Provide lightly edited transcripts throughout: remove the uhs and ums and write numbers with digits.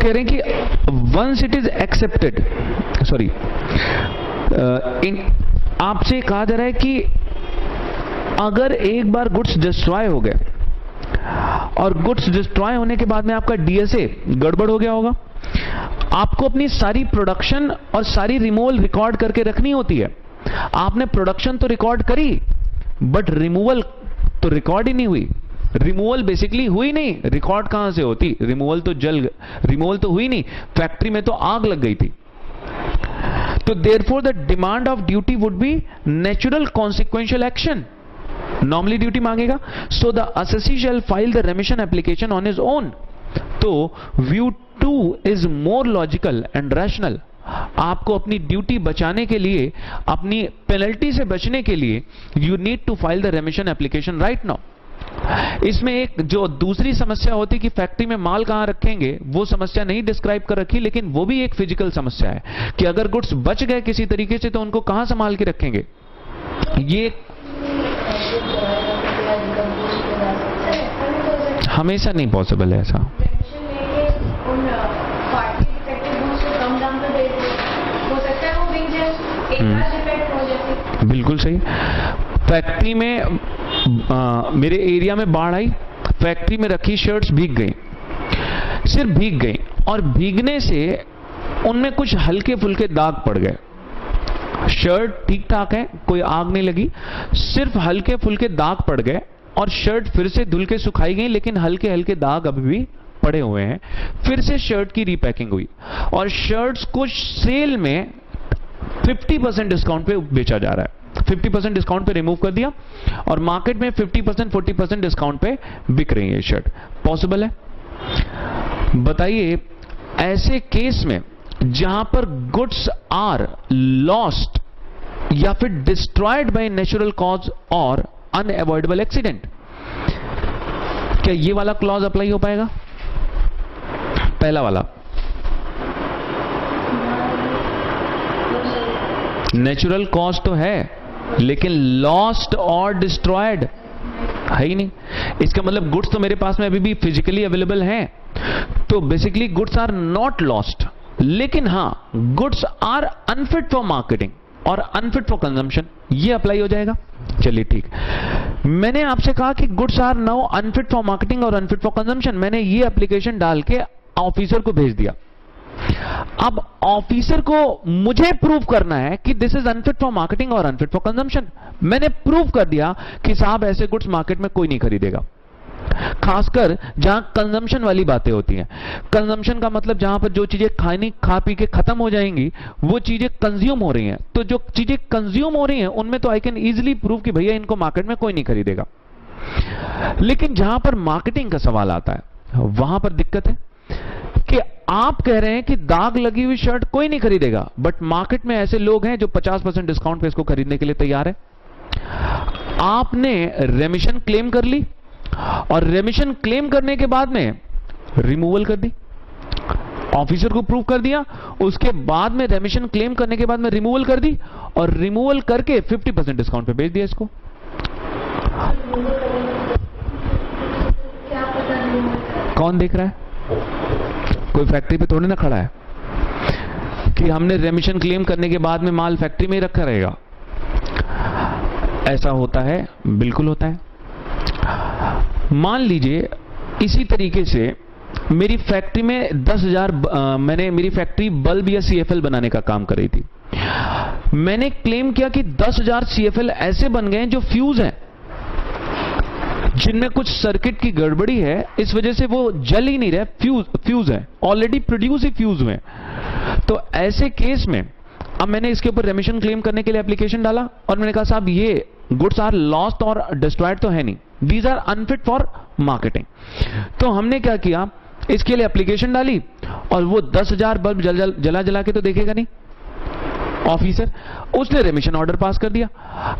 कह रहे हैं कि once it is accepted, sorry, आपसे कहा जा रहा है कि अगर एक बार गुड्स डिस्ट्रॉय हो गए और गुड्स डिस्ट्रॉय होने के बाद में आपका डीएसए गड़बड़ हो गया होगा, आपको अपनी सारी प्रोडक्शन और सारी रिमूवल रिकॉर्ड करके रखनी होती है। आपने प्रोडक्शन तो रिकॉर्ड करी बट रिमूवल तो रिकॉर्ड ही नहीं हुई। रिमूवल बेसिकली हुई नहीं, रिकॉर्ड कहां से होती? रिमूवल तो हुई नहीं, फैक्ट्री में तो आग लग गई थी। तो therefore the demand of duty would be natural consequential action. Normally duty मांगेगा, so the assessee shall file the remission application on his own. तो view 2 is more logical and rational. आपको अपनी ड्यूटी बचाने के लिए, अपनी पेनल्टी से बचने के लिए, you need to file the remission application right now. इसमें एक जो दूसरी समस्या होती कि फैक्ट्री में माल कहां रखेंगे, वो समस्या नहीं डिस्क्राइब कर रखी, लेकिन वो भी एक फिजिकल समस्या है कि अगर गुड्स बच गए किसी तरीके से तो उनको कहां संभाल के रखेंगे। ये हमेशा नहीं पॉसिबल है ऐसा। बिल्कुल सही। फैक्ट्री में मेरे एरिया में बाढ़ आई, फैक्ट्री में रखी शर्ट्स भीग गई, सिर्फ भीग गई, और भीगने से उनमें कुछ हल्के फुल्के दाग पड़ गए। शर्ट ठीक ठाक है, कोई आग नहीं लगी, सिर्फ हल्के फुल्के दाग पड़ गए और शर्ट फिर से धुल के सुखाई गई, लेकिन हल्के हल्के दाग अभी भी पड़े हुए हैं। फिर से शर्ट की रीपैकिंग हुई और शर्ट्स को सेल में 50% डिस्काउंट पे बेचा जा रहा है। 50% डिस्काउंट पे रिमूव कर दिया और मार्केट में 50% 40% डिस्काउंट पे बिक रही है शर्ट। पॉसिबल है? बताइए, ऐसे केस में जहां पर गुड्स आर लॉस्ट या फिर डिस्ट्रॉयड बाय नेचुरल कॉज और अनअवॉइडेबल एक्सीडेंट, क्या ये वाला क्लॉज अप्लाई हो पाएगा? पहला वाला नेचुरल कॉज तो है, लेकिन लॉस्ट और डिस्ट्रॉयड है ही नहीं। इसका मतलब गुड्स तो मेरे पास में अभी भी फिजिकली अवेलेबल हैं, तो basically goods are not lost, लेकिन हां goods are unfit for marketing और अनफिट फॉर कंजम्पशन, ये अप्लाई हो जाएगा। चलिए ठीक, मैंने आपसे कहा कि goods are now unfit for marketing और अनफिट फॉर कंजम्पशन, मैंने ये एप्लीकेशन डाल के ऑफिसर को भेज दिया। अब ऑफिसर को मुझे प्रूव करना है कि this is unfit for marketing और अनफिट फॉर कंजम्पशन। मैंने प्रूव कर दिया कि साहब ऐसे गुड्स मार्केट में कोई नहीं खरीदेगा, खासकर जहां कंजम्पशन वाली बातें होती हैं। कंजम्पशन का मतलब जहां पर जो चीजें खा पी के खत्म हो जाएंगी, वो चीजें कंज्यूम हो रही हैं। तो जो चीजें कंज्यूम हो रही हैं उनमें तो आई कैन इजीली प्रूव कि भैया इनको मार्केट में कोई नहीं खरीदेगा। लेकिन जहां पर मार्केटिंग का सवाल आता है वहां पर दिक्कत है कि आप कह रहे हैं कि दाग लगी हुई शर्ट कोई नहीं खरीदेगा, बट मार्केट में ऐसे लोग हैं जो 50% डिस्काउंट पे इसको खरीदने के लिए तैयार है। आपने रेमिशन क्लेम कर ली और रेमिशन क्लेम करने के बाद में रिमूवल कर दी, ऑफिसर को प्रूव कर दिया, उसके बाद में रेमिशन क्लेम करने के बाद में रिमूवल कर दी और रिमूवल करके 50% डिस्काउंट पे बेच दिया इसको। कौन देख रहा है? कोई फैक्ट्री पे थोड़ी ना खड़ा है कि हमने रेमिशन क्लेम करने के बाद में माल फैक्ट्री में ही रखा रहेगा। ऐसा होता है, बिल्कुल होता है। मान लीजिए इसी तरीके से मेरी फैक्ट्री में 10,000 मैंने मेरी फैक्ट्री बल्ब या सीएफएल बनाने का काम कर रही थी। मैंने क्लेम किया कि 10,000 सीएफएल ऐसे बन गए जो फ्यूज हैं, जिनमें कुछ सर्किट की गड़बड़ी है, इस वजह से वो जल ही नहीं रहे, फ्यूज है, ऑलरेडी प्रोड्यूस ही फ्यूज हुए। तो ऐसे केस में अब मैंने इसके ऊपर रेमिशन क्लेम करने के लिए एप्लीकेशन डाला और मैंने कहा साहब ये गुड्स आर लॉस्ट और डिस्ट्रॉयड तो है नहीं, these are unfit for marketing. तो हमने क्या किया, इसके लिए एप्लीकेशन डाली और वो 10,000 बल्ब जला के तो देखेगा नहीं ऑफिसर, उसने रेमिशन ऑर्डर पास कर दिया।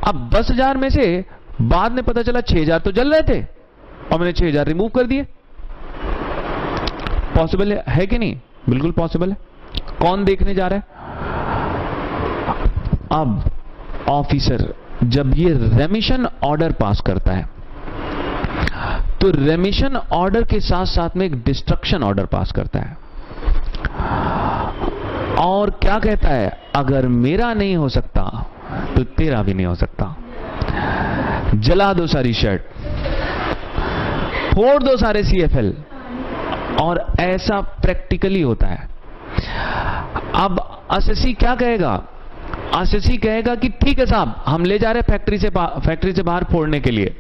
अब 10,000 में से बाद में पता चला 6,000 तो जल रहे थे और मैंने 6,000 रिमूव कर दिए। पॉसिबल है कि नहीं? बिल्कुल पॉसिबल है। कौन देखने जा रहा है? अब ऑफिसर जब ये रेमिशन ऑर्डर पास करता है तो रेमिशन ऑर्डर के साथ साथ में एक डिस्ट्रक्शन ऑर्डर पास करता है। और क्या कहता है, अगर मेरा नहीं हो सकता तो तेरा भी नहीं हो सकता। जला दो सारी शर्ट, फोड़ दो सारे CFL, और ऐसा प्रैक्टिकली होता है। अब असेसी क्या कहेगा, असेसी कहेगा कि ठीक है साहब, हम ले जा रहे हैं फैक्ट्री से बाहर फोड़ने के लिए।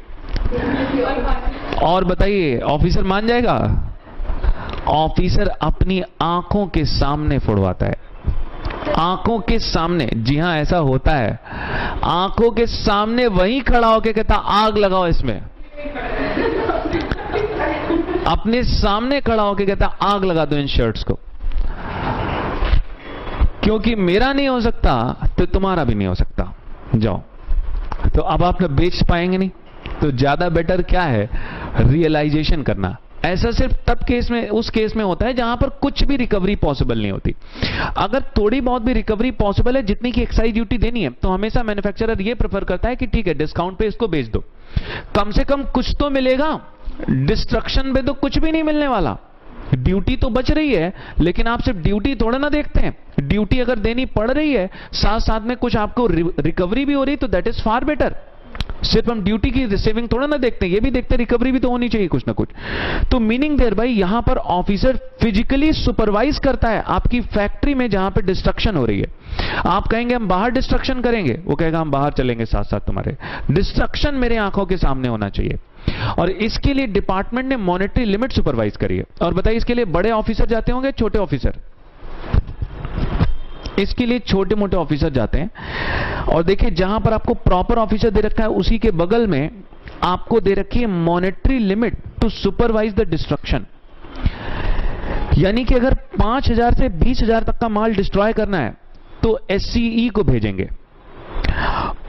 और बताइए ऑफिसर मान जाएगा? ऑफिसर अपनी आंखों के सामने फोड़वाता है, आंखों के सामने। जी हां, ऐसा होता है, आंखों के सामने वहीं खड़ा होकर कहता आग लगाओ इसमें, अपने सामने खड़ा होकर कहता आग लगा दो इन शर्ट्स को, क्योंकि मेरा नहीं हो सकता तो तुम्हारा भी नहीं हो सकता। जाओ। तो अब आप बेच पाएंगे नहीं, तो ज्यादा बेटर क्या है, रियलाइजेशन करना। ऐसा सिर्फ तब केस में, उस केस में होता है जहां पर कुछ भी रिकवरी पॉसिबल नहीं होती। अगर थोड़ी बहुत भी रिकवरी पॉसिबल है, जितनी की एक्साइज ड्यूटी देनी है, तो हमेशा मैन्युफैक्चरर ये प्रेफर करता है कि ठीक है डिस्काउंट पे इसको बेच दो, कम से कम कुछ तो मिलेगा। डिस्ट्रक्शन पे तो कुछ भी नहीं मिलने वाला। ड्यूटी तो बच रही है, लेकिन आप सिर्फ ड्यूटी थोड़ा ना देखते हैं। ड्यूटी अगर देनी पड़ रही है, साथ साथ में कुछ आपको रिकवरी भी हो रही, तो दैट इज फार बेटर। सिर्फ हम ड्यूटी की सेविंग थोड़ा ना देखते हैं, ये भी देखते हैं रिकवरी भी तो होनी चाहिए कुछ ना कुछ। तो मीनिंग देयर भाई, यहां पर ऑफिसर फिजिकली सुपरवाइज करता है आपकी फैक्ट्री में जहां पर डिस्ट्रक्शन हो रही है। आप कहेंगे हम बाहर डिस्ट्रक्शन करेंगे, वो कहेगा हम बाहर चलेंगे साथ साथ तुम्हारे। डिस्ट्रक्शन मेरे आंखों के सामने होना चाहिए। और इसके लिए डिपार्टमेंट ने मॉनेटरी लिमिट सुपरवाइज करी है। और बताइए इसके लिए बड़े ऑफिसर जाते होंगे, छोटे ऑफिसर? इसके लिए छोटे मोटे ऑफिसर जाते हैं। और देखिए जहां पर आपको प्रॉपर ऑफिसर दे रखा है, उसी के बगल में आपको दे रखी है monetary limit to supervise the destruction. यानी कि अगर 5,000 से 20,000 तक का माल डिस्ट्रॉय करना है तो SCE को भेजेंगे,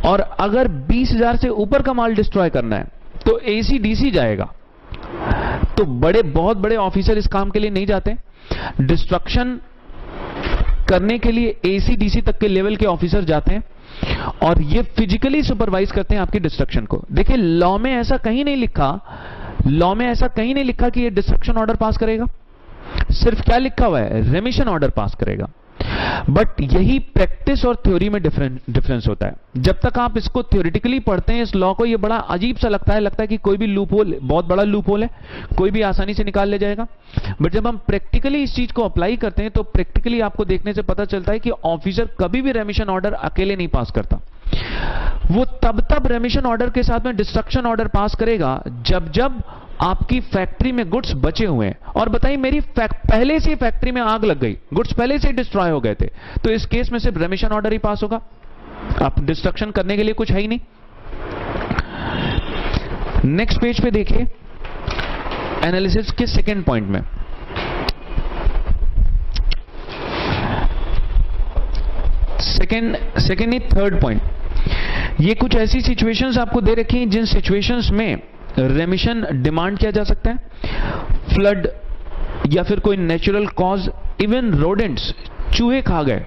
और अगर 20,000 से ऊपर का माल डिस्ट्रॉय करना है तो ACDC जाएगा। तो बहुत बड़े ऑफिसर इस काम के लिए नहीं जाते। डिस्ट्रक्शन करने के लिए ACDC तक के लेवल के ऑफिसर जाते हैं, और ये फिजिकली सुपरवाइज करते हैं आपकी डिस्ट्रक्शन को। देखिए लॉ में ऐसा कहीं नहीं लिखा कि ये डिस्ट्रक्शन ऑर्डर पास करेगा। सिर्फ क्या लिखा हुआ है, रेमिशन ऑर्डर पास करेगा। बट यही प्रैक्टिस और थ्योरी में डिफरेंस होता है। जब तक आप इसको थ्योरेटिकली पढ़ते हैं इस लॉ को, ये बड़ा अजीब सा लगता है कि कोई भी लूप होल, बहुत बड़ा लूप होल है, कोई भी आसानी से निकाल ले जाएगा। बट जब हम प्रैक्टिकली इस चीज को अप्लाई करते हैं, तो प्रैक्टिकली आपको देखने से पता चलता है कि ऑफिसर कभी भी रेमिशन ऑर्डर अकेले नहीं पास करता। वो तब रेमिशन ऑर्डर के साथ में डिस्ट्रक्शन ऑर्डर पास करेगा जब आपकी फैक्ट्री में गुड्स बचे हुए हैं। और बताइए मेरी पहले से फैक्ट्री में आग लग गई, गुड्स पहले से डिस्ट्रॉय हो गए थे, तो इस केस में सिर्फ रेमिशन ऑर्डर ही पास होगा। आप डिस्ट्रक्शन करने के लिए कुछ है ही नहीं। नेक्स्ट पेज पे देखिए, एनालिसिस के सेकेंड पॉइंट में सेकेंड नहीं, थर्ड पॉइंट। ये कुछ ऐसी सिचुएशंस आपको दे रखी हैं जिन सिचुएशंस में रेमिशन डिमांड किया जा सकता है। फ्लड या फिर कोई नेचुरल कॉज, इवन रोडेंट्स, चूहे खा गए।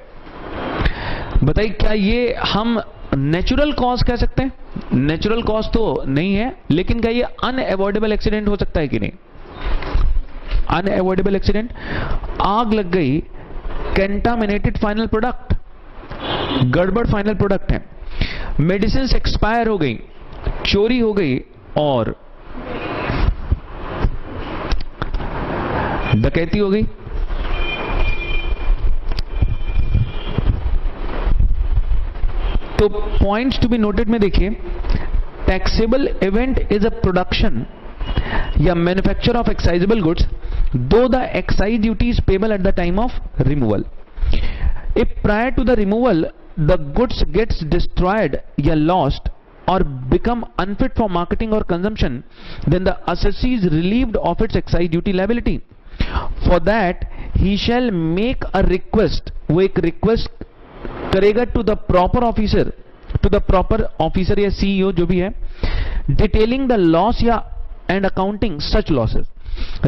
बताइए क्या ये हम नेचुरल कॉज कह सकते हैं? नेचुरल कॉज तो नहीं है, लेकिन क्या ये अनअवॉइडेबल एक्सीडेंट हो सकता है कि नहीं? अनअवॉइडेबल एक्सीडेंट, आग लग गई, कंटामिनेटेड फाइनल प्रोडक्ट, गड़बड़ फाइनल प्रोडक्ट है, मेडिसिन एक्सपायर हो गई, चोरी हो गई, और डकैती हो गई। तो पॉइंट्स टू बी नोटेड में देखिए, taxable event is a production या manufacture of excisable goods though the excise duty is payable at the time of removal. If prior to the removal the goods gets destroyed या lost or become unfit for marketing or consumption, then the assessee is relieved of its excise duty liability. For that he shall make a request, वो एक request करेगा to the proper officer या CEO जो भी है, detailing the loss या and accounting such losses.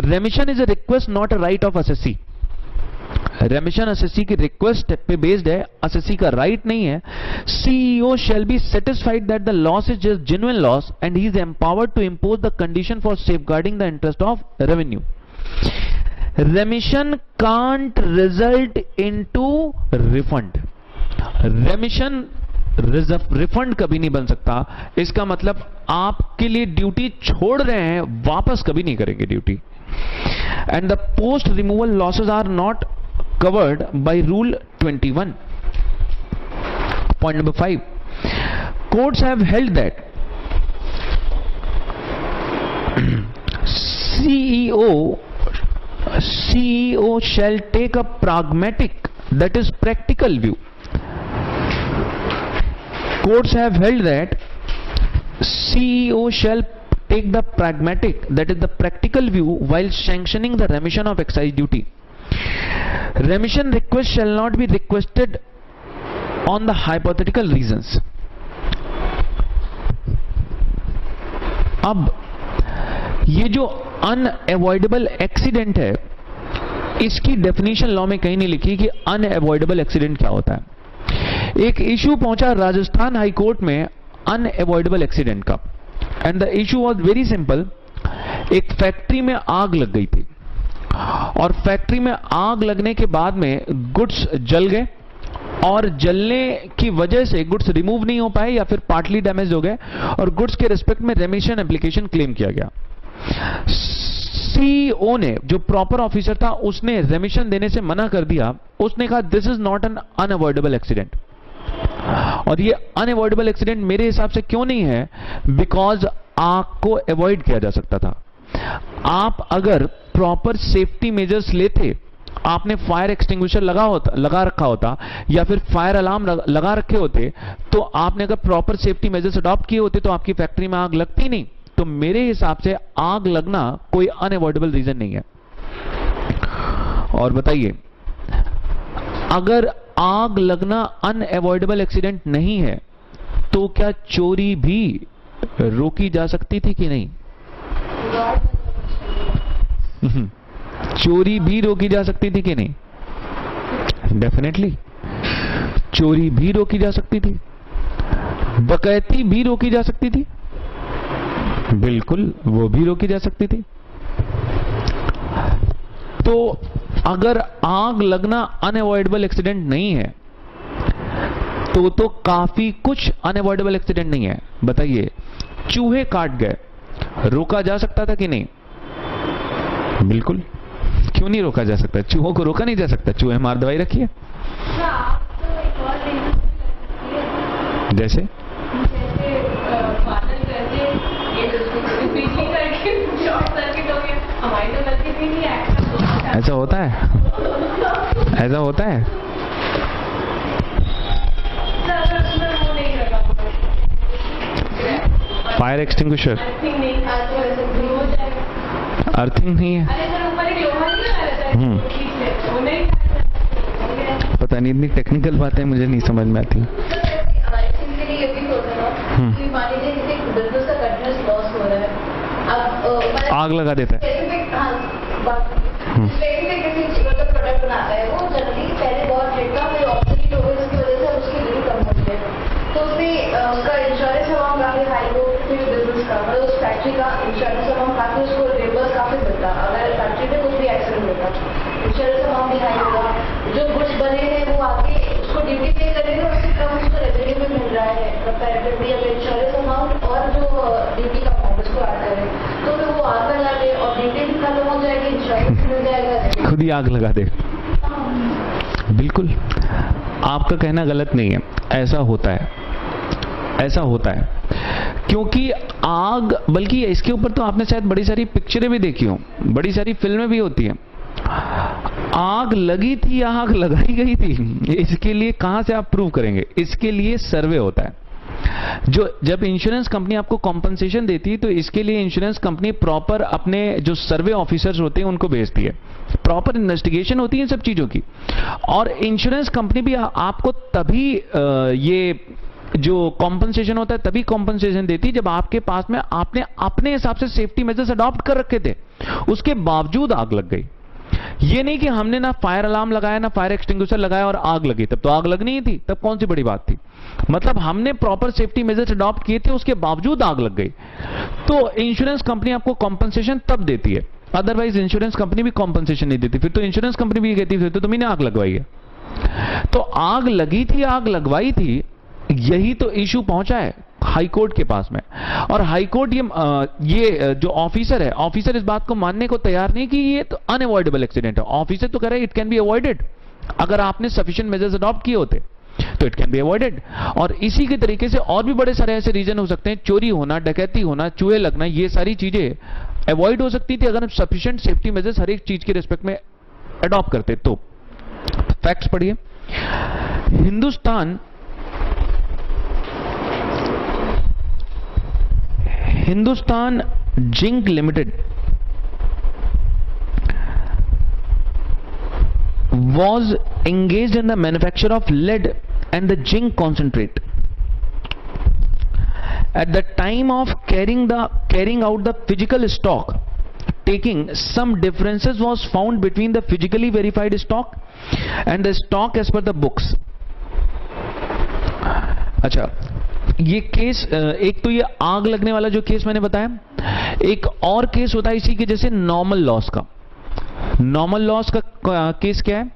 Remission is a request, not a right of assessee. Remission assessee की request पे बेस्ड है, असेसी का राइट नहीं है। CEO shall be satisfied that the loss is just genuine loss and he is empowered to impose the condition for safeguarding the interest of revenue. Remission can't result into refund. Remission refund कभी नहीं बन सकता। इसका मतलब आपके लिए duty छोड़ रहे हैं, वापस कभी नहीं करेंगे duty. And the post removal losses are not covered by rule 21। Point number 5, courts have held that CEO shall take a pragmatic, that is practical view. Courts have held that CEO shall take the pragmatic, that is the practical view, while sanctioning the remission of excise duty. Remission request shall not be requested on the hypothetical reasons. अब ये जो unavoidable accident है, इसकी definition law में कहीं नहीं लिखी कि अनअवॉइडेबल एक्सीडेंट क्या होता है। एक इशू पहुंचा राजस्थान हाई कोर्ट में अनअवॉइडेबल एक्सीडेंट का, and the issue was very simple. एक फैक्ट्री में आग लग गई थी, और फैक्ट्री में आग लगने के बाद में गुड्स जल गए, और जलने की वजह से गुड्स रिमूव नहीं हो पाए या फिर पार्टली डैमेज हो गए, और गुड्स के रिस्पेक्ट में रेमिशन एप्लीकेशन क्लेम किया गया। सीईओ ने, जो प्रॉपर ऑफिसर था, उसने रेमिशन देने से मना कर दिया। उसने कहा this is not an unavoidable accident. और ये अनअवॉइडेबल एक्सीडेंट मेरे हिसाब से क्यों नहीं है? बिकॉज आग को अवॉइड किया जा सकता था। आप अगर प्रॉपर सेफ्टी मेजर्स लेते, आपने फायर एक्सटिंग्विशर लगा रखा होता, या फिर फायर अलार्म लगा रखे होते, तो आपने अगर प्रॉपर सेफ्टी मेजर्स अडॉप्ट किए होते तो आपकी फैक्ट्री में आग लगती नहीं। तो मेरे हिसाब से आग लगना कोई अनअवॉइडेबल रीजन नहीं है। और बताइए, अगर आग लगना अनअवॉइडेबल एक्सीडेंट नहीं है तो क्या चोरी भी रोकी जा सकती थी कि नहीं? चोरी भी रोकी जा सकती थी कि नहीं? डेफिनेटली चोरी भी रोकी जा सकती थी, डकैती भी रोकी जा सकती थी, बिल्कुल वो भी रोकी जा सकती थी। तो अगर आग लगना अनअवॉइडेबल एक्सीडेंट नहीं है तो काफी कुछ अनअवॉइडेबल एक्सीडेंट नहीं है। बताइए, चूहे काट गए, रोका जा सकता था कि नहीं? बिल्कुल, क्यों नहीं रोका जा सकता? चूहों को रोका नहीं जा सकता? चूहे मार दवाई रखिए। जैसे ऐसा होता है? ऐसा होता है? फायर एक्सटिंग्विशर अर्थिंग नहीं है। पता नहीं, इतनी टेक्निकल बातें मुझे नहीं समझ में आती। आग लगा देता है। प्रोडक्ट बनाता है, वो जनरली पहले बहुत रेट का, फिर ऑब्सोलीट हो गई, जिसकी वजह से उसकी वैल्यू कम हो गई है। तो उसमें उसका इंश्योरेंस अमाउंट काफी हाई हो, फिर बिजनेस का, मतलब उस फैक्ट्री का इंश्योरेंस अमाउंट काफी, उसको रिवर्स काफी मिलता। अगर फैक्ट्री में कुछ भी एक्सीडेंट होता, इंश्योरेंस अमाउंट भी हाई होगा। जो गुड्स बने हैं वो आगे उसको ड्यूटी पे करेंगे, उससे कम उसको रेवेन्यू में मिल रहा है कंपैरेटिवली। अगर इंश्योरेंस अमाउंट और जो ड्यूटी का अमाउंट उसको ऐड करें तो फिर वो आग लगा दे, और ड्यूटी भी खत्म हो जाएगी, इंश्योरेंस मिल जाएगा, खुद ही आग लगा दे। बिल्कुल, आपका कहना गलत नहीं है, ऐसा होता है, ऐसा होता है। क्योंकि आग, बल्कि इसके ऊपर तो आपने शायद बड़ी सारी पिक्चरें भी देखी हो, बड़ी सारी फिल्में भी होती हैं। आग लगी थी या आग लगाई गई थी, इसके लिए कहां से आप प्रूव करेंगे? इसके लिए सर्वे होता है। जब इंश्योरेंस कंपनी आपको कॉम्पनसेशन देती है तो इसके लिए इंश्योरेंस कंपनी प्रॉपर अपने जो सर्वे ऑफिसर्स होते हैं उनको भेजती है, प्रॉपर इन्वेस्टिगेशन होती है सब चीजों की। और इंश्योरेंस कंपनी भी आपको तभी ये जो कॉम्पनसेशन होता है तभी कॉम्पनसेशन देती है जब आपके पास में आपने अपने हिसाब से सेफ्टी मेजर्स अडॉप्ट कर रखे थे, उसके बावजूद आग लग गई। ये नहीं कि हमने ना फायर अलार्म लगाया ना फायर एक्सटिंग्विशर लगाया और आग लगी, तब तो आग लगनी ही थी, तब कौन सी बड़ी बात थी? मतलब हमने प्रॉपर सेफ्टी मेजर्स अडॉप्ट किए थे, उसके बावजूद आग लग गई। तो इंश्योरेंस कंपनी आपको कॉम्पनसेशन तब देती है। अदरवाइज इंश्योरेंस कंपनी भी कॉम्पनसेशन नहीं देती, फिर तो इंश्योरेंस कंपनी भी कहती फिर तो तुमने आग लगवाई है। तो आग लगी थी, आग लगवाई थी, यही तो इशू पहुंचा है हाई कोर्ट के पास में। और हाई कोर्ट ये जो ऑफिसर है, ऑफिसर इस बात को मानने को तैयार नहीं कि ये तो अनअवॉइडेबल एक्सीडेंट है। ऑफिसर तो कह रहा है इट कैन बी अवॉइडेड, अगर आपने सफिशिएंट मेजर्स अडॉप्ट किए होते तो इट कैन बी अवॉइडेड। और इसी के तरीके से और भी बड़े सारे ऐसे रीजन हो सकते हैं, चोरी होना, डकैती होना, चूहे लगना, ये सारी चीजें अवॉइड हो सकती थी अगर हम सफिशिएंट सेफ्टी मेजर्स हर एक चीज के रिस्पेक्ट में अडॉप्ट करते। तो फैक्ट्स पढ़िए। Hindustan zinc limited was engaged in the manufacture of lead and the zinc concentrate. At the time of carrying out the physical stock taking, some differences was found between the physically verified stock and the stock as per the books. अच्छा, ये case, एक तो ये आग लगने वाला जो case मैंने बताया, एक और केस होता है इसी के जैसे नॉर्मल लॉस का। नॉर्मल लॉस का केस क्या है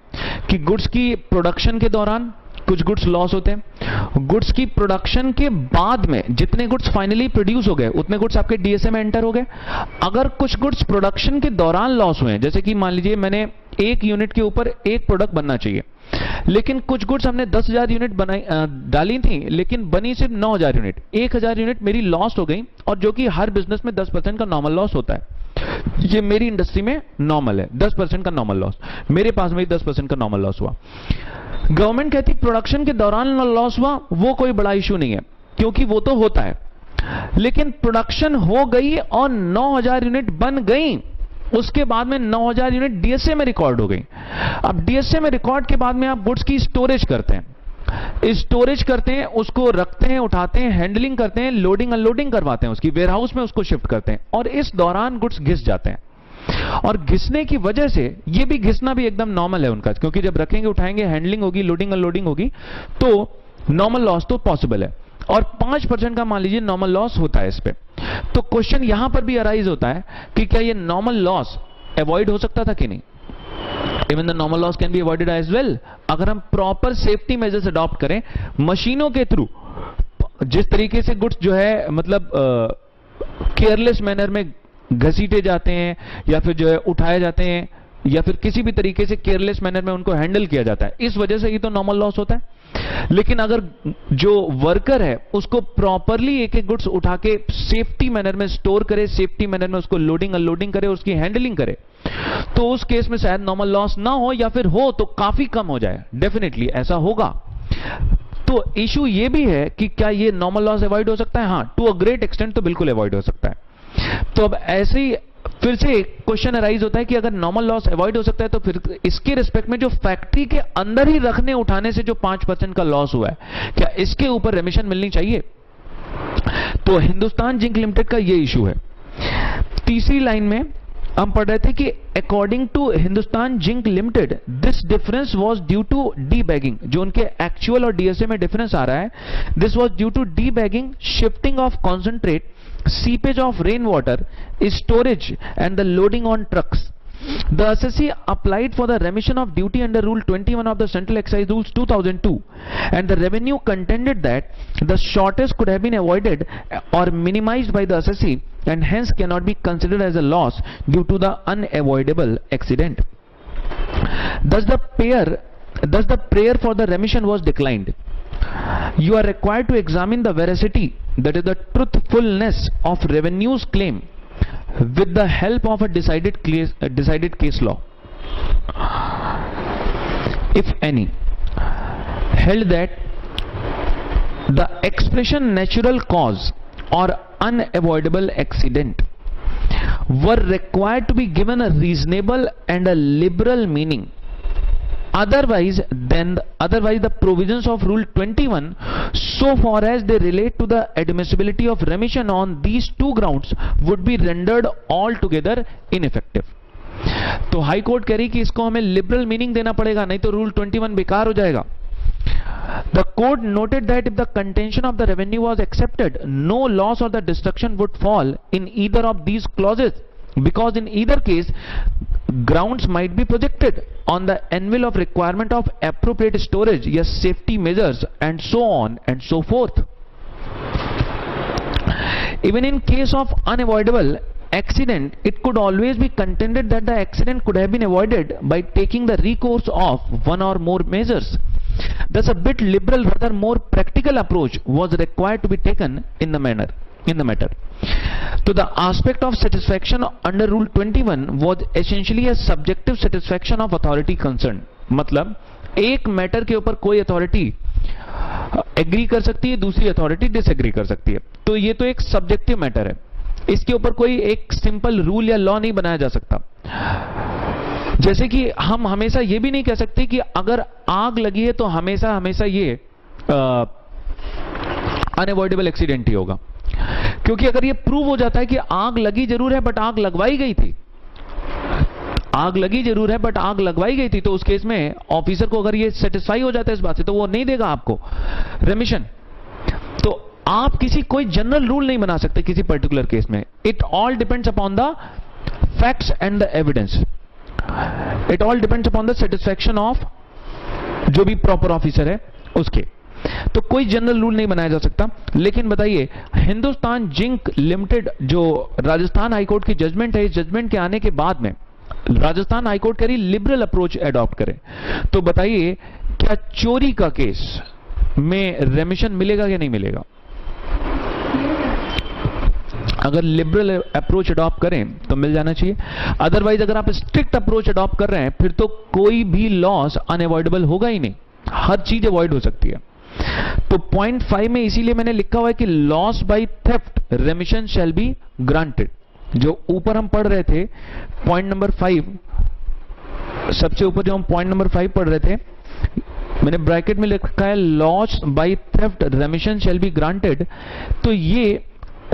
कि गुड्स की प्रोडक्शन के दौरान कुछ गुड्स लॉस होते हैं, गुड्स की प्रोडक्शन के बाद में जितने गुड्स फाइनली प्रोड्यूस हो गए उतने गुड्स आपके डीएसए में एंटर हो गए। अगर कुछ गुड्स प्रोडक्शन के दौरान लॉस हुए हैं, जैसे कि मान लीजिए मैंने एक यूनिट के ऊपर एक प्रोडक्ट बनना चाहिए, लेकिन कुछ गुड्स हमने 10,000 यूनिट डाली थी लेकिन बनी सिर्फ 9,000 यूनिट, 1,000 यूनिट मेरी लॉस हो गई, और जो कि हर बिजनेस में 10% का नॉर्मल लॉस होता है। ये मेरी इंडस्ट्री में नॉर्मल है, 10% का नॉर्मल लॉस, मेरे पास में 10% का नॉर्मल लॉस हुआ। गवर्नमेंट कहती प्रोडक्शन के दौरान लॉस हुआ वो कोई बड़ा इशू नहीं है, क्योंकि वो तो होता है, लेकिन प्रोडक्शन हो गई और 9,000 यूनिट बन गई, उसके बाद में 9,000 यूनिट डीएसए में रिकॉर्ड हो गई। अब डीएसए में रिकॉर्ड के बाद में आप गुड्स की स्टोरेज करते हैं, उसको रखते हैं, उठाते हैं, हैंडलिंग करते हैं, लोडिंग अनलोडिंग करवाते हैं, उसकी वेयरहाउस में उसको शिफ्ट करते हैं, और इस दौरान गुड्स घिस जाते हैं। और घिसने की वजह से, ये भी घिसना भी एकदम नॉर्मल है उनका, क्योंकि जब रखेंगे, उठाएंगे, हैंडलिंग होगी, लोडिंग अनलोडिंग होगी, तो नॉर्मल लॉस तो पॉसिबल है। और 5% का मान लीजिए नॉर्मल लॉस होता है इस पे। तो क्वेश्चन यहां पर भी अराइज होता है कि क्या ये नॉर्मल लॉस अवॉइड हो सकता था कि नहीं। Even the normal loss can be avoided as well, अगर हम प्रॉपर सेफ्टी मेजर्स अडॉप्ट करें, मशीनों के थ्रू जिस तरीके से गुड्स जो है मतलब केयरलेस मैनर में घसीटे जाते हैं या फिर जो है उठाए जाते हैं या फिर किसी भी तरीके से केयरलेस मैनर में उनको हैंडल किया जाता है, इस वजह से ही तो नॉर्मल लॉस होता है। लेकिन अगर जो वर्कर है उसको प्रॉपरली एक एक गुड्स उठा के सेफ्टी मैनर में स्टोर करे, सेफ्टी मैनर में उसको लोडिंग अनलोडिंग करे, उसकी हैंडलिंग करे, तो उस केस में शायद नॉर्मल लॉस ना हो, या फिर हो तो काफी कम हो जाए। डेफिनेटली ऐसा होगा। तो इशू ये भी है कि क्या ये नॉर्मल लॉस अवॉइड हो सकता है? हाँ, टू अ ग्रेट एक्सटेंट तो बिल्कुल अवॉइड हो सकता है। तो अब ऐसे ही फिर से क्वेश्चन अराइज होता है कि अगर नॉर्मल लॉस अवॉइड हो सकता है तो फिर इसके रिस्पेक्ट में जो फैक्ट्री के अंदर ही रखने उठाने से जो 5% का लॉस हुआ है, क्या इसके ऊपर रेमिशन मिलनी चाहिए? तो हिंदुस्तान जिंक लिमिटेड का ये इशू है। तीसरी लाइन में हम पढ़ रहे थे कि according to Hindustan zinc limited this difference was due to debagging. जो उनके एक्चुअल और डीएसए में डिफरेंस आ रहा है, this was due to debagging, shifting of concentrate, seepage of rainwater, storage and the loading on trucks. The assessee applied for the remission of duty under Rule 21 of the Central Excise Rules 2002, and the revenue contended that the shortage could have been avoided or minimized by the assessee and hence cannot be considered as a loss due to the unavoidable accident. Thus the prayer for the remission was declined. You are required to examine the veracity, that is the truthfulness of revenue's claim with the help of a decided case law, if any, held that the expression natural cause or unavoidable accident were required to be given a reasonable and a liberal meaning. Otherwise the provisions of Rule 21 so far as they relate to the admissibility of remission on these two grounds would be rendered altogether ineffective. तो high court कह रही कि इसको हमें liberal meaning देना पड़ेगा, नहीं तो रूल 21 बेकार हो जाएगा। The court noted that if the contention of the revenue was accepted, no loss or the destruction would fall in either of these clauses, because in either case grounds might be projected on the anvil of requirement of appropriate storage, yes, safety measures and so on and so forth. Even in case of unavoidable accident, it could always be contended that the accident could have been avoided by taking the recourse of one or more measures. Thus a bit liberal, rather more practical approach was required to be taken in the matter. So the aspect of satisfaction under Rule 21 was essentially a subjective satisfaction of authority concerned. मतलब एक matter के ऊपर कोई authority agree कर सकती है, दूसरी authority disagree कर सकती है, तो ये तो एक सब्जेक्टिव मैटर है, इसके ऊपर कोई एक सिंपल रूल या लॉ नहीं बनाया जा सकता। जैसे कि हम हमेशा ये भी नहीं कह सकते कि अगर आग लगी है तो हमेशा हमेशा ये अनअवॉइडेबल एक्सीडेंट ही होगा, क्योंकि अगर ये प्रूव हो जाता है कि आग लगी जरूर है बट आग लगवाई गई थी, आग लगी जरूर है बट आग लगवाई गई थी, तो उस केस में ऑफिसर को अगर ये सेटिस्फाई हो जाता है इस बात से, तो वो नहीं देगा आपको रेमिशन। तो आप किसी कोई जनरल रूल नहीं बना सकते किसी पर्टिकुलर केस में। It all depends upon the facts and the evidence, it all depends upon the satisfaction of जो भी प्रॉपर ऑफिसर है उसके, तो कोई जनरल रूल नहीं बनाया जा सकता। लेकिन बताइए, हिंदुस्तान जिंक लिमिटेड जो राजस्थान हाईकोर्ट की जजमेंट है, इस जजमेंट के आने के बाद में राजस्थान हाईकोर्ट कह रही लिबरल अप्रोच एडॉप्ट करे, तो बताइए क्या चोरी का केस में रेमिशन मिलेगा या नहीं मिलेगा? अगर लिबरल अप्रोच अडॉप्ट करें तो मिल जाना चाहिए, अदरवाइज अगर आप स्ट्रिक्ट अप्रोच अडॉप्ट कर रहे हैं फिर तो कोई भी लॉस अनअवॉइडेबल होगा ही नहीं, हर चीज अवॉइड हो सकती है। तो पॉइंट 5 में इसीलिए मैंने लिखा हुआ है कि loss by theft रेमिशन shall be granted. जो ऊपर हम पढ़ रहे थे पॉइंट नंबर 5, सबसे ऊपर जो हम पॉइंट नंबर 5 पढ़ रहे थे, मैंने ब्रैकेट में लिखा है loss by theft रेमिशन shall be granted, तो ये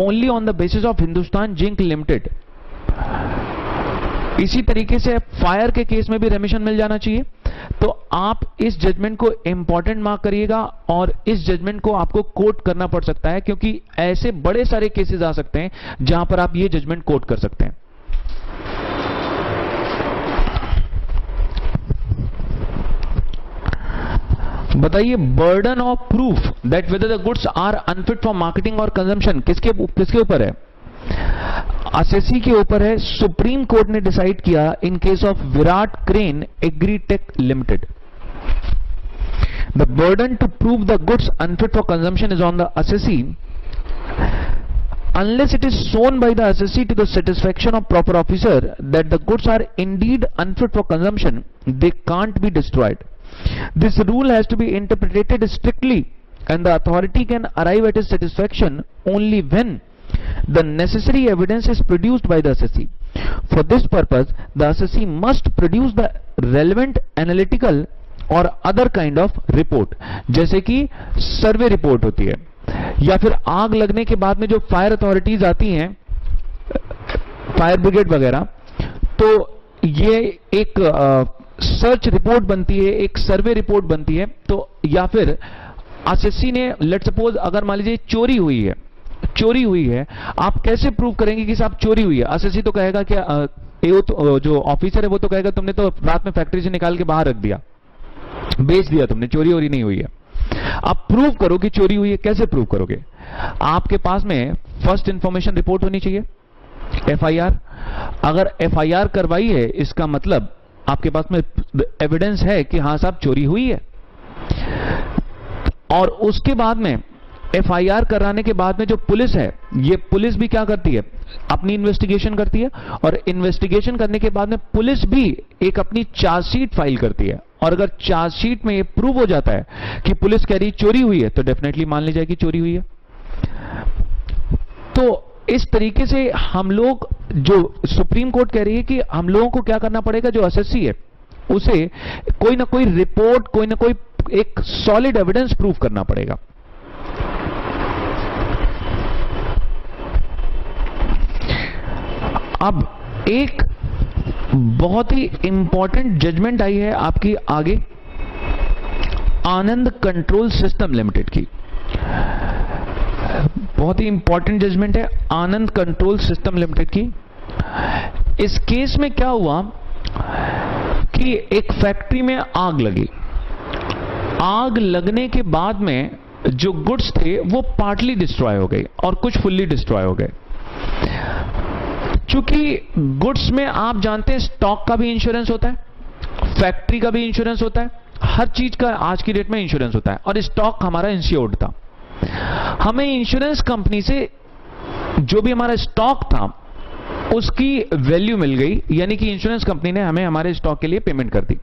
only on the basis of Hindustan zinc limited. इसी तरीके से फायर के केस में भी रेमिशन मिल जाना चाहिए। तो आप इस जजमेंट को इंपॉर्टेंट मार्क करिएगा और इस जजमेंट को आपको कोट करना पड़ सकता है, क्योंकि ऐसे बड़े सारे केसेस आ सकते हैं जहां पर आप ये जजमेंट कोट कर सकते हैं। बताइए, burden of proof that whether the goods are unfit for marketing और कंजम्पशन किसके ऊपर है? असेसी के ऊपर है। सुप्रीम कोर्ट ने डिसाइड किया in case of Virat crane agritech limited, the burden to prove the goods unfit for consumption is on the assessee unless it is shown by the assessee to the satisfaction of proper officer that the goods are indeed unfit for consumption, they can't be destroyed. This rule has to be interpreted strictly and the authority can arrive at its satisfaction only when the necessary evidence is produced by the assessee. For this purpose, the assessee must produce the relevant analytical or other kind of report, जैसे कि survey report होती है, या फिर आग लगने के बाद में जो फायर अथॉरिटीज आती हैं, फायर ब्रिगेड वगैरह, तो ये एक सर्च रिपोर्ट बनती है, एक सर्वे रिपोर्ट बनती है। तो या फिर असेसी ने लेट सपोज अगर मान लीजिए चोरी हुई है, आप कैसे प्रूव करेंगे कि साहब चोरी हुई है? असेसी तो कहेगा कि जो ऑफिसर है वो तो कहेगा तुमने तो रात में फैक्ट्री से निकाल के बाहर रख दिया, बेच दिया तुमने, चोरी वोरी नहीं हुई है। आप प्रूव करो कि चोरी हुई है, कैसे प्रूव करोगे? आपके पास में फर्स्ट इंफॉर्मेशन रिपोर्ट होनी चाहिए, एफआईआर। अगर एफआईआर करवाई है इसका मतलब आपके पास में एविडेंस है कि हां साहब चोरी हुई है। और उसके बाद में एफआईआर कराने के बाद में जो पुलिस है, ये पुलिस भी क्या करती है? अपनी इन्वेस्टिगेशन करती है, और इन्वेस्टिगेशन करने के बाद में पुलिस भी एक अपनी चार्जशीट फाइल करती है। और अगर चार्जशीट में ये प्रूव हो जाता है कि पुलिस कह रही चोरी हुई है, तो डेफिनेटली मान ली जाएगी चोरी हुई है। तो इस तरीके से हम लोग, जो सुप्रीम कोर्ट कह रही है कि हम लोगों को क्या करना पड़ेगा, जो असेसी है उसे कोई ना कोई रिपोर्ट, कोई ना कोई एक सॉलिड एविडेंस प्रूव करना पड़ेगा। अब एक बहुत ही इंपॉर्टेंट जजमेंट आई है आपकी आगे, आनंद कंट्रोल सिस्टम लिमिटेड की। बहुत ही इंपॉर्टेंट जजमेंट है आनंद कंट्रोल सिस्टम लिमिटेड की। इस केस में क्या हुआ कि एक फैक्ट्री में आग लगी। आग लगने के बाद में जो गुड्स थे वो पार्टली डिस्ट्रॉय हो गए और कुछ फुल्ली डिस्ट्रॉय हो गए। चूंकि गुड्स में आप जानते हैं स्टॉक का भी इंश्योरेंस होता है, फैक्ट्री का भी इंश्योरेंस होता है, हर चीज का आज की डेट में इंश्योरेंस होता है, और स्टॉक हमारा इंश्योर्ड था। हमें इंश्योरेंस कंपनी से जो भी हमारा स्टॉक था उसकी वैल्यू मिल गई, यानी कि इंश्योरेंस कंपनी ने हमें हमारे स्टॉक के लिए पेमेंट कर दी।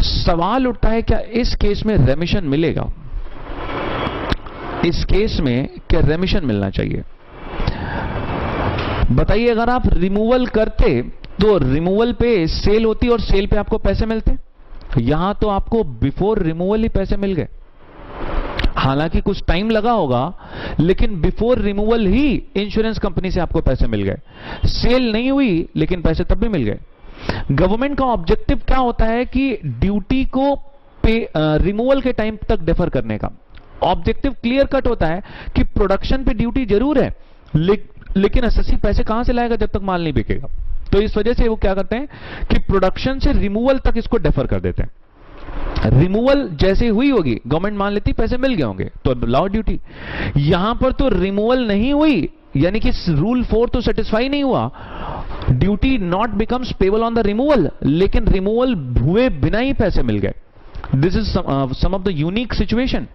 सवाल उठता है क्या इस केस में रेमिशन मिलेगा? इस केस में क्या रेमिशन मिलना चाहिए? बताइए, अगर आप रिमूवल करते तो रिमूवल पे सेल होती और सेल पे आपको पैसे मिलते। यहां तो आपको बिफोर रिमूवल ही पैसे मिल गए। हालांकि कुछ टाइम लगा होगा, लेकिन बिफोर रिमूवल ही इंश्योरेंस कंपनी से आपको पैसे मिल गए। सेल नहीं हुई लेकिन पैसे तब भी मिल गए। गवर्नमेंट का ऑब्जेक्टिव क्या होता है कि ड्यूटी को रिमूवल के टाइम तक डिफर करने का ऑब्जेक्टिव क्लियर कट होता है कि प्रोडक्शन पे ड्यूटी जरूर है, लेकिन एसएससी पैसे कहां से लाएगा जब तक माल नहीं बिकेगा। तो इस वजह से वो क्या करते हैं कि प्रोडक्शन से रिमूवल तक इसको डेफर कर देते हैं। रिमूवल जैसे हुई होगी, गवर्नमेंट मान लेती पैसे मिल गए होंगे तो लाओ ड्यूटी। यहां पर तो रिमूवल नहीं हुई, यानी कि रूल 4 तो सेटिस्फाई नहीं हुआ। Duty not becomes payable on the removal, लेकिन रिमूवल हुए बिना ही पैसे मिल गए। This is some of the unique situation.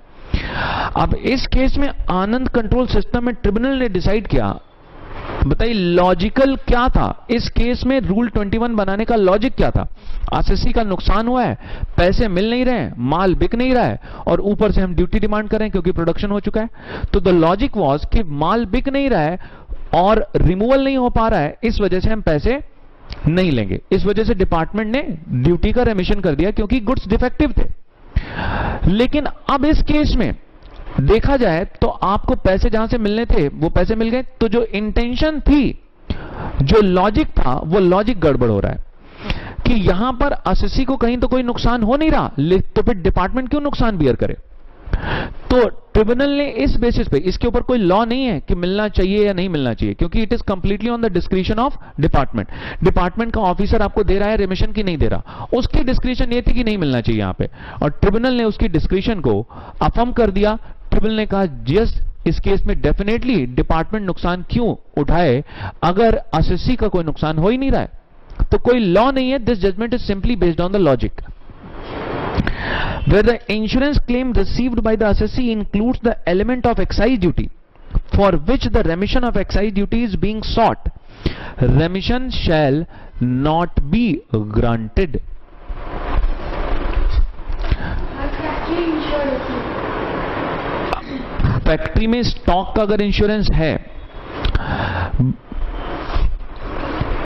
अब इस केस में आनंद कंट्रोल सिस्टम में ट्रिब्यूनल ने डिसाइड किया। बताइए लॉजिकल क्या था इस केस में? रूल 21 बनाने का लॉजिक क्या था? एसएससी का नुकसान हुआ है, पैसे मिल नहीं रहे हैं, माल बिक नहीं रहा है, और ऊपर से हम ड्यूटी डिमांड कर रहे हैं क्योंकि प्रोडक्शन हो चुका है। तो द लॉजिक वाज कि माल बिक नहीं रहा है और रिमूवल नहीं हो पा रहा है, इस वजह से हम पैसे नहीं लेंगे। इस वजह से डिपार्टमेंट ने ड्यूटी का रेमिशन कर दिया क्योंकि गुड्स डिफेक्टिव थे। लेकिन अब इस केस में देखा जाए तो आपको पैसे जहां से मिलने थे वो पैसे मिल गए। तो जो इंटेंशन थी, जो लॉजिक था, वो लॉजिक गड़बड़ हो रहा है कि यहां पर एसएससी को कहीं तो कोई नुकसान हो नहीं रहा, तो फिर डिपार्टमेंट क्यों नुकसान बियर करे? तो ट्रिब्यूनल ने इस बेसिस पे, इसके ऊपर कोई लॉ नहीं है कि मिलना चाहिए या नहीं मिलना चाहिए, क्योंकि it is completely on the discretion of department. Department का ऑफिसर आपको दे रहा है रेमिशन की नहीं दे रहा, उसकी डिस्क्रिशन ये थी कि नहीं मिलना चाहिए यहां पे, और ट्रिब्यूनल ने उसकी डिस्क्रिशन को अफर्म कर दिया। ट्रिब्यूनल ने कहा जस्ट इस केस में डेफिनेटली डिपार्टमेंट नुकसान क्यों उठाए अगर एसएससी का कोई नुकसान हो ही नहीं रहा है। तो कोई लॉ नहीं है, this judgment is simply based on the logic. Where the insurance claim received by the assessee includes the element of excise duty for which the remission of excise duty is being sought, remission shall not be granted. Factory में stock का अगर insurance है,